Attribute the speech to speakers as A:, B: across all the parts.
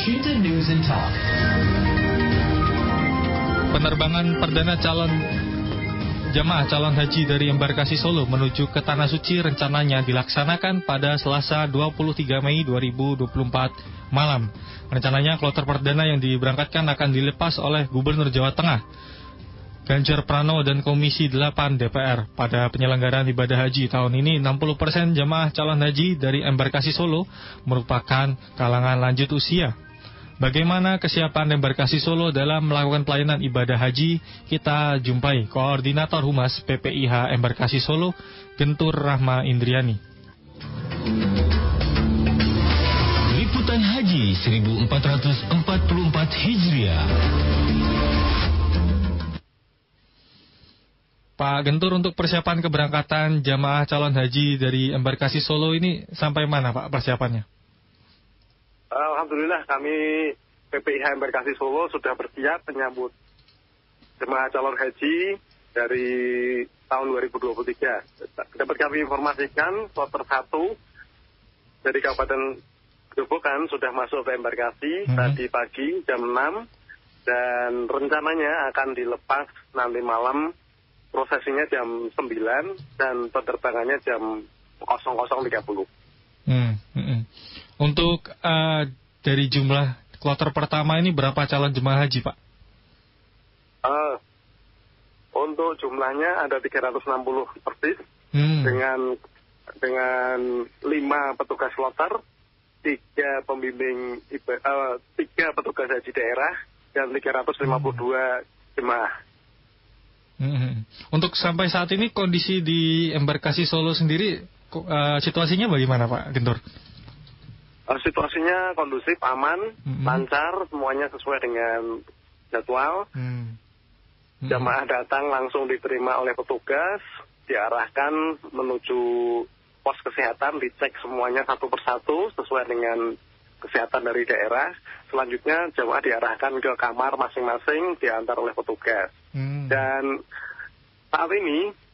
A: Kita News and Talk.
B: Penerbangan perdana jamaah calon haji dari embarkasi Solo menuju ke Tanah Suci rencananya dilaksanakan pada Selasa 23 Mei 2024 malam. Rencananya kloter perdana yang diberangkatkan akan dilepas oleh Gubernur Jawa Tengah Ganjar Pranowo dan Komisi 8 DPR. Pada penyelenggaraan ibadah haji tahun ini, 60% jamaah calon haji dari embarkasi Solo merupakan kalangan lanjut usia. Bagaimana kesiapan embarkasi Solo dalam melakukan pelayanan ibadah haji? Kita jumpai Koordinator Humas PPIH Embarkasi Solo, Gentur Rahma Indriani.
C: Liputan Haji 1444 Hijriah.
B: Pak Gentur, untuk persiapan keberangkatan jamaah calon haji dari embarkasi Solo ini sampai mana Pak persiapannya?
D: Alhamdulillah kami PPIH Embarkasi Solo sudah bersiap menyambut jemaah calon haji dari tahun 2023. Dapat kami informasikan kloter 1 dari Kabupaten Grobogan sudah masuk ke embarkasi tadi pagi jam 6 dan rencananya akan dilepas nanti malam, prosesinya jam 9 dan penerbangannya jam 00.30.
B: Untuk dari jumlah kloter pertama ini berapa calon jemaah haji, Pak?
D: Untuk jumlahnya ada 360 persis dengan 5 petugas kloter, 3 pembimbing 3 petugas haji daerah dan 352 jemaah.
B: Untuk sampai saat ini kondisi di embarkasi Solo sendiri situasinya bagaimana, Pak Gentur?
D: Situasinya kondusif, aman, lancar, semuanya sesuai dengan jadwal. Jamaah datang langsung diterima oleh petugas, diarahkan menuju pos kesehatan, dicek semuanya satu persatu sesuai dengan kesehatan dari daerah. Selanjutnya jamaah diarahkan ke kamar masing-masing, diantar oleh petugas. Dan saat ini,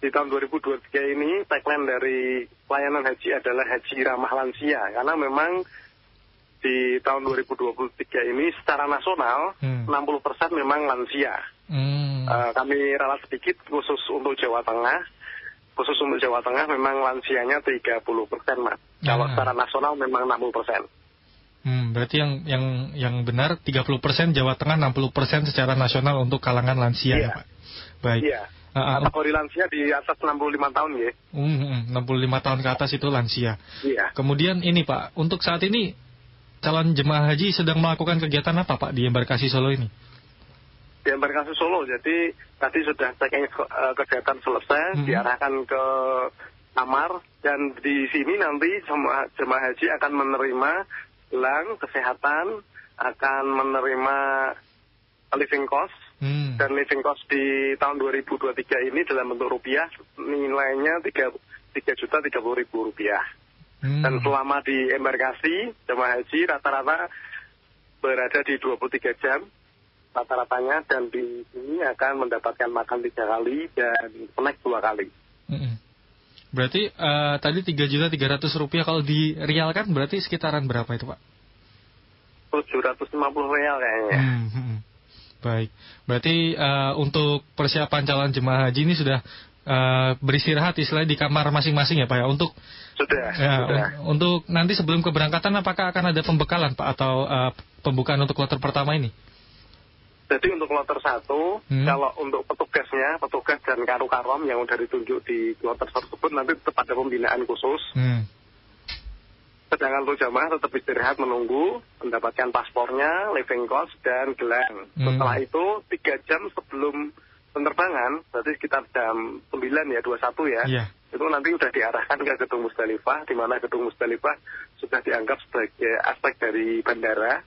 D: di tahun 2023 ini, tagline dari pelayanan haji adalah haji ramah lansia. Karena memang di tahun 2023 ini secara nasional, 60% memang lansia. Kami ralat sedikit khusus untuk Jawa Tengah. Khusus untuk Jawa Tengah memang lansianya 30%, Mas. Kalau secara nasional memang 60%.
B: Berarti yang benar 30% Jawa Tengah, 60% secara nasional untuk kalangan lansia, ya Pak? Baik.
D: Iya. Kategori lansia di atas 65 tahun ya.
B: 65 tahun ke atas itu lansia.
D: Iya.
B: Kemudian ini Pak, untuk saat ini calon jemaah haji sedang melakukan kegiatan apa Pak di embarkasi Solo ini?
D: Di embarkasi Solo, jadi tadi sudah checking kesehatan selesai, diarahkan ke kamar, dan di sini nanti jemaah haji akan menerima gelang kesehatan, akan menerima living cost. Dan living cost di tahun 2023 ini dalam bentuk rupiah nilainya 3.030.000 rupiah. Dan selama di embarkasi jemaah haji rata-rata berada di 23 jam rata-ratanya, dan di sini akan mendapatkan makan 3 kali dan snack 2 kali.
B: Berarti tadi 3.300.000 rupiah, kalau dirialkan berarti sekitaran berapa itu Pak?
D: 750 real kayaknya.
B: Baik, berarti untuk persiapan calon jemaah haji ini sudah beristirahat istilahnya di kamar masing-masing ya Pak ya?
D: Sudah.
B: Untuk nanti sebelum keberangkatan apakah akan ada pembekalan Pak atau pembukaan untuk kloter pertama ini?
D: Jadi untuk kloter 1, kalau untuk petugas dan karu-karom yang sudah ditunjuk di kloter tersebut nanti tetap ada pembinaan khusus. Sedangkan untuk jamaah tetap istirahat menunggu mendapatkan paspornya, living cost, dan gelang. Setelah itu 3 jam sebelum penerbangan, berarti sekitar jam 9 ya, 21 ya, itu nanti sudah diarahkan ke Gedung Musdalifah, di mana Gedung Musdalifah sudah dianggap sebagai aspek dari bandara,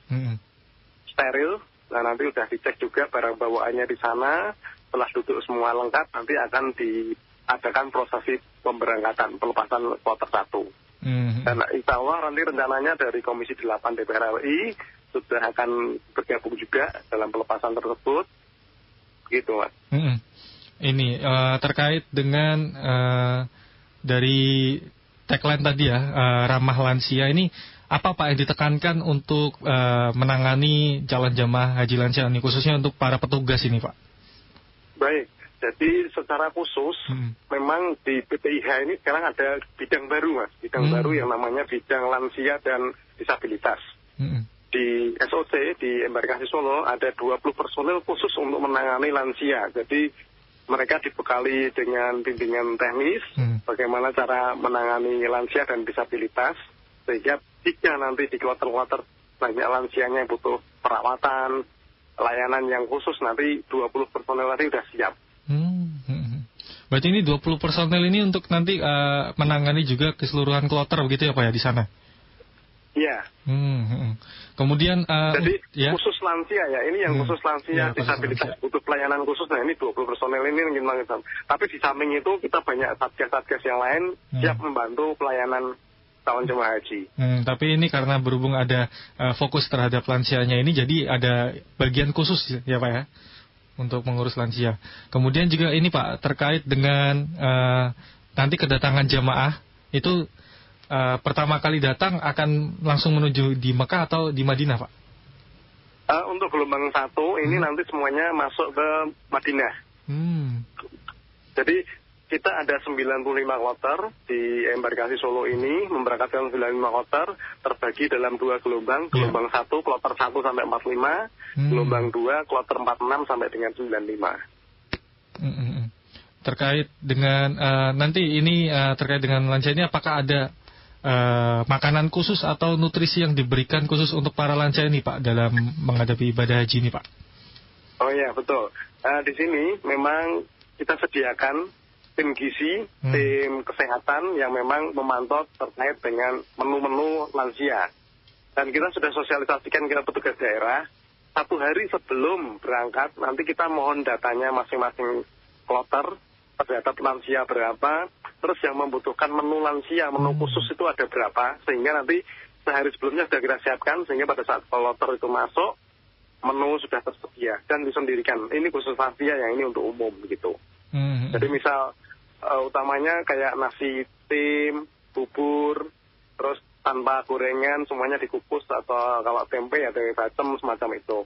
D: steril. Nah nanti sudah dicek juga barang bawaannya di sana. Setelah duduk semua lengkap, nanti akan diadakan prosesi pemberangkatan, pelepasan kloter 1. Dan insya Allah nanti rencananya dari Komisi 8 DPR RI sudah akan bergabung juga dalam pelepasan tersebut. Gitu Mas.
B: Ini terkait dengan dari tagline tadi ya, ramah lansia ini, apa Pak yang ditekankan untuk menangani calon jamaah haji lansia ini, khususnya untuk para petugas ini Pak?
D: Baik, jadi secara khusus memang di PPIH ini sekarang ada bidang baru Mas, bidang baru yang namanya bidang lansia dan disabilitas. Di SOC, di Embarkasi Solo, ada 20 personil khusus untuk menangani lansia. Jadi mereka dibekali dengan bimbingan teknis, bagaimana cara menangani lansia dan disabilitas, sehingga jika nanti di kloter-kloter banyak lansianya yang butuh perawatan, layanan yang khusus, nanti 20 personil tadi sudah siap.
B: Berarti ini 20 personil ini untuk nanti menangani juga keseluruhan kloter begitu ya Pak ya di sana?
D: Iya.
B: Kemudian
D: jadi khusus lansia ya, ini yang khusus lansia disabilitas butuh pelayanan khusus. Nah ini 20 personel ini yang kita. Tapi di samping itu kita banyak satgas-satgas yang lain siap membantu pelayanan calon jemaah haji.
B: Tapi ini karena berhubung ada fokus terhadap lansianya ini, jadi ada bagian khusus ya Pak ya untuk mengurus lansia. Kemudian juga ini Pak terkait dengan nanti kedatangan jamaah itu. Pertama kali datang akan langsung menuju di Mekah atau di Madinah, Pak?
D: Untuk gelombang 1 ini nanti semuanya masuk ke Madinah. Jadi kita ada 95 kloter di Embarkasi Solo ini, memberangkatkan 95 kloter terbagi dalam 2 gelombang. Gelombang 1 kloter 1 sampai 45, gelombang 2 kloter 46 sampai dengan 95.
B: Terkait dengan nanti ini terkait dengan lansia ini, apakah ada makanan khusus atau nutrisi yang diberikan khusus untuk para lansia ini Pak dalam menghadapi ibadah haji ini Pak?
D: Oh iya betul. Di sini memang kita sediakan tim gizi, tim kesehatan yang memang memantau terkait dengan menu-menu lansia. Dan kita sudah sosialisasikan ke petugas daerah. 1 hari sebelum berangkat nanti kita mohon datanya masing-masing kloter, terdapat lansia berapa, terus yang membutuhkan menu lansia, menu khusus itu ada berapa, sehingga nanti sehari sebelumnya sudah kita siapkan, sehingga pada saat kloter itu masuk, menu sudah tersedia dan disendirikan. Ini khusus lansia, yang ini untuk umum gitu. Jadi misal utamanya kayak nasi tim, bubur, terus tanpa gorengan, semuanya dikukus, atau kalau tempe ya tempe bacem semacam itu.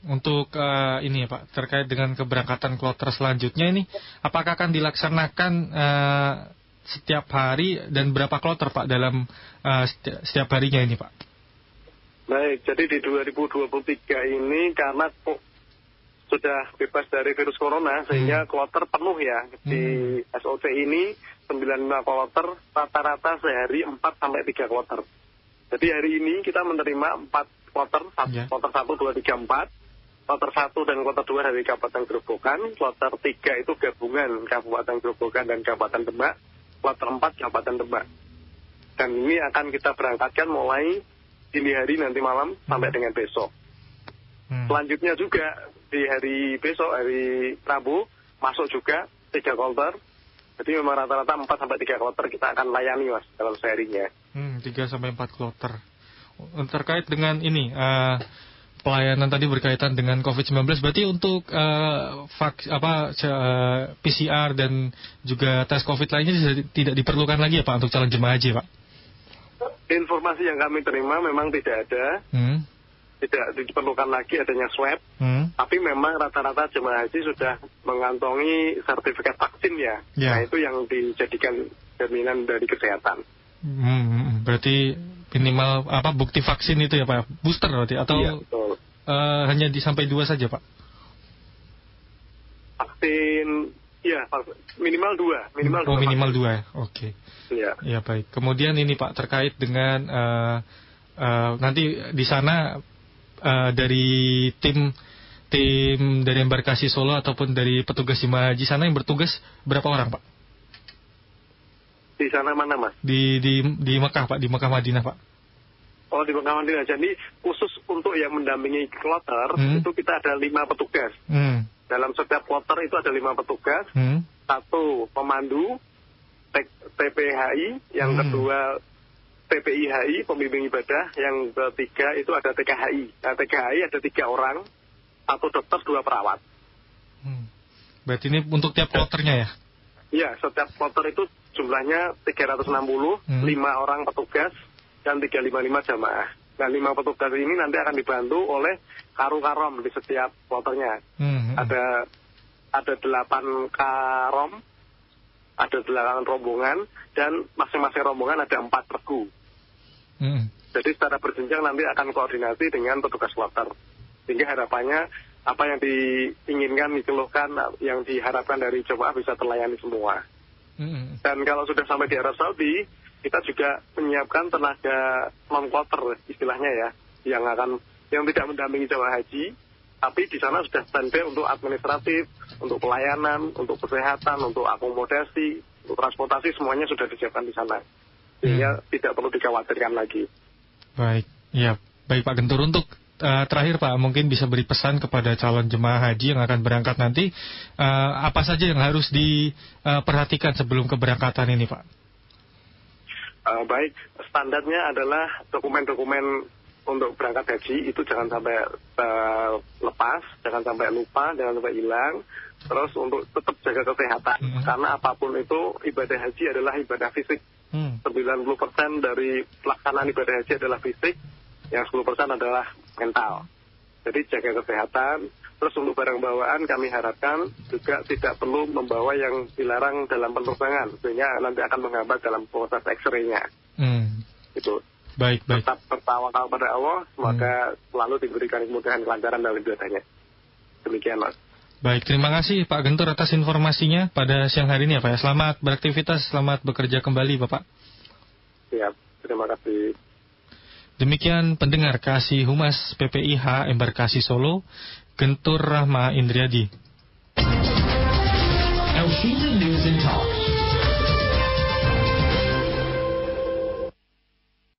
B: Untuk ini ya Pak, terkait dengan keberangkatan kloter selanjutnya ini, apakah akan dilaksanakan setiap hari dan berapa kloter Pak dalam setiap harinya ini Pak?
D: Baik, jadi di 2023 ini karena sudah bebas dari virus corona, sehingga kloter penuh ya. Di SOC ini 95 kloter, rata-rata sehari 4-3 kloter. Jadi hari ini kita menerima 4 kloter, kloter 1, 2, 3, 4. Kloter 1 dan kloter 2 dari Kabupaten Grobogan. Kloter 3 itu gabungan Kabupaten Grobogan dan Kabupaten Demak. Kloter 4 Kabupaten Demak. Dan ini akan kita berangkatkan mulai dini hari nanti malam sampai dengan besok. Selanjutnya juga di hari besok, hari Rabu, masuk juga 3 kloter. Jadi memang rata-rata 4-3 kloter kita akan layani Mas dalam seharinya.
B: 3-4 kloter. Terkait dengan ini pelayanan tadi berkaitan dengan COVID-19, berarti untuk PCR dan juga tes COVID lainnya tidak diperlukan lagi ya Pak untuk calon jemaah haji Pak?
D: Informasi yang kami terima memang tidak ada, tidak diperlukan lagi adanya swab, tapi memang rata-rata jemaah haji sudah mengantongi sertifikat vaksin ya. Nah itu yang dijadikan jaminan dari kesehatan.
B: Berarti minimal bukti vaksin itu ya Pak, booster berarti atau hanya sampai 2 saja Pak?
D: Vaksin ya minimal 2,
B: minimal 2 ya. Oke. Ya baik. Kemudian ini Pak terkait dengan nanti di sana dari tim dari Embarkasi Solo ataupun dari petugas jemaah haji sana yang bertugas berapa orang Pak?
D: Di sana mana Mas?
B: Di Mekah Pak, di Mekah Madinah Pak.
D: Oh di Mekah Madinah. Jadi khusus untuk yang mendampingi kloter itu kita ada 5 petugas. Dalam setiap kloter itu ada 5 petugas. 1 pemandu TPHI, yang kedua TPIHI, pembimbing ibadah, yang ketiga itu ada TKHI. Nah TKHI ada 3 orang, 1 dokter, 2 perawat.
B: Berarti ini untuk tiap kloternya ya?
D: Iya, setiap kloter itu jumlahnya 360, 5 orang petugas, dan 355 jamaah. Nah, 5 petugas ini nanti akan dibantu oleh karom di setiap kloternya. Ada 8 karom, ada 8 rombongan, dan masing-masing rombongan ada 4 regu. Jadi secara berjenjang nanti akan koordinasi dengan petugas kloter. Sehingga harapannya apa yang diinginkan, dikeluhkan, yang diharapkan dari jemaah bisa terlayani semua. Dan kalau sudah sampai di Arab Saudi, kita juga menyiapkan tenaga non-kloter istilahnya ya, yang tidak mendampingi jemaah haji, tapi di sana sudah standby untuk administratif, untuk pelayanan, untuk kesehatan, untuk akomodasi, untuk transportasi, semuanya sudah disiapkan di sana. Sehingga tidak perlu dikhawatirkan lagi.
B: Baik, ya, baik Pak Gentur. Untuk terakhir Pak, mungkin bisa beri pesan kepada calon jemaah haji yang akan berangkat nanti, apa saja yang harus diperhatikan sebelum keberangkatan ini Pak?
D: Baik, standarnya adalah dokumen-dokumen untuk berangkat haji itu jangan sampai lepas, jangan sampai lupa, jangan sampai hilang. Terus untuk tetap jaga kesehatan, karena apapun itu ibadah haji adalah ibadah fisik. 90% dari pelaksanaan ibadah haji adalah fisik, yang 10% adalah mental. Jadi jaga kesehatan. Terus untuk barang bawaan kami harapkan juga tidak perlu membawa yang dilarang dalam penerbangan, sehingga nanti akan menghambat dalam proses X-ray-nya. Itu.
B: Baik.
D: Tetap bertawakal pada Allah, semoga selalu diberikan kemudahan kelancaran dalam ibadahnya. Demikian Mas.
B: Baik, terima kasih Pak Gentur atas informasinya pada siang hari ini ya Pak. Selamat beraktivitas, selamat bekerja kembali Bapak.
D: Siap, terima kasih.
B: Demikian pendengar Kasih Humas PPIH Embarkasi Solo, Gentur Rahma Indriadi.
C: LCZ News and Talk.